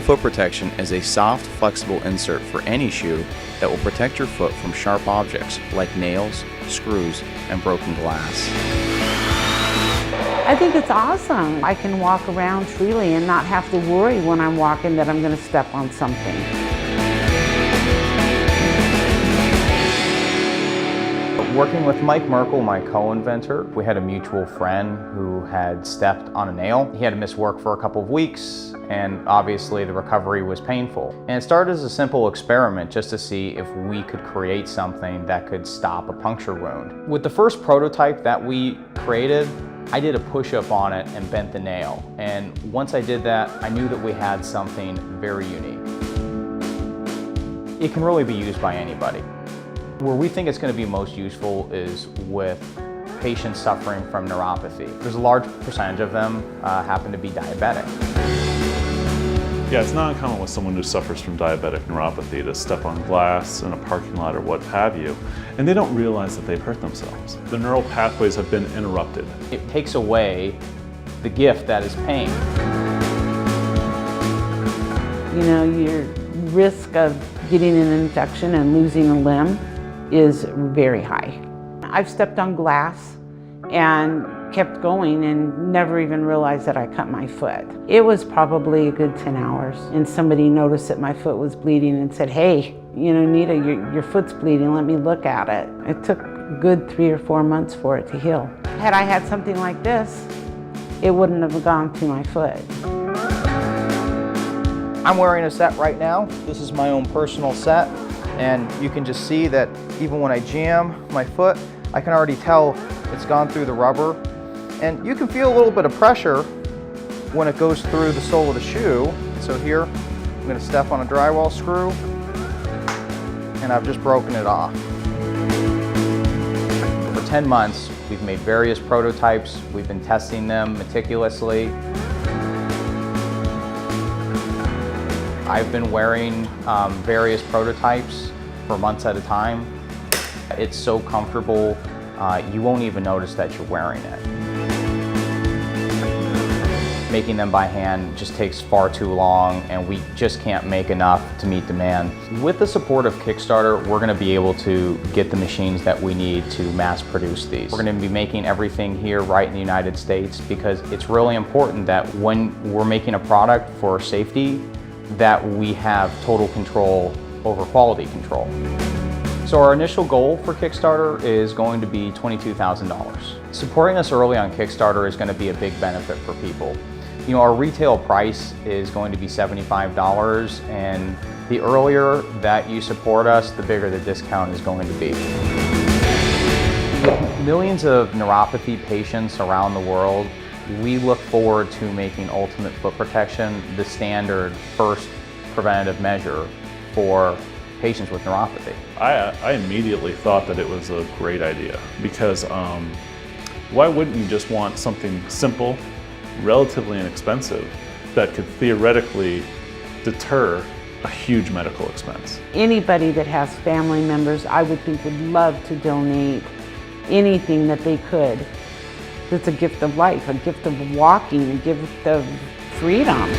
foot protection is a soft, flexible insert for any shoe that will protect your foot from sharp objects like nails, screws, and broken glass. I think it's awesome. I can walk around freely and not have to worry when I'm walking that I'm going to step on something. Working with Mike Merkel, my co-inventor, we had a mutual friend who had stepped on a nail. He had to miss work for a couple of weeks, and obviously the recovery was painful. And it started as a simple experiment just to see if we could create something that could stop a puncture wound. With the first prototype that we created, I did a push-up on it and bent the nail. And once I did that, I knew that we had something very unique. It can really be used by anybody. Where we think it's going to be most useful is with patients suffering from neuropathy. There's a large percentage of them happen to be diabetic. Yeah, it's not uncommon with someone who suffers from diabetic neuropathy to step on glass in a parking lot or what have you, and they don't realize that they've hurt themselves. The neural pathways have been interrupted. It takes away the gift that is pain. You know, your risk of getting an infection and losing a limb is very high. I've stepped on glass and kept going and never even realized that I cut my foot. It was probably a good 10 hours, and somebody noticed that my foot was bleeding and said, "Hey, you know, Nita, your foot's bleeding, let me look at it." It took a good 3 or 4 months for it to heal. Had I had something like this, it wouldn't have gone to my foot. I'm wearing a set right now. This is my own personal set, and you can just see that even when I jam my foot, I can already tell it's gone through the rubber. And you can feel a little bit of pressure when it goes through the sole of the shoe. So here, I'm going to step on a drywall screw, and I've just broken it off. For 10 months, we've made various prototypes. We've been testing them meticulously. I've been wearing various prototypes for months at a time. It's so comfortable, you won't even notice that you're wearing it. Making them by hand just takes far too long, and we just can't make enough to meet demand. With the support of Kickstarter, we're going to be able to get the machines that we need to mass produce these. We're going to be making everything here right in the United States, because it's really important that when we're making a product for safety, that we have total control over quality control. So our initial goal for Kickstarter is going to be $22,000. Supporting us early on Kickstarter is going to be a big benefit for people. You know, our retail price is going to be $75, and the earlier that you support us, the bigger the discount is going to be. With millions of neuropathy patients around the world, we look forward to making Ultimate Foot Protection the standard first preventative measure for patients with neuropathy. I immediately thought that it was a great idea, because why wouldn't you just want something simple, relatively inexpensive, that could theoretically deter a huge medical expense? Anybody that has family members, I would think, would love to donate anything that they could. It's a gift of life, a gift of walking, a gift of freedom.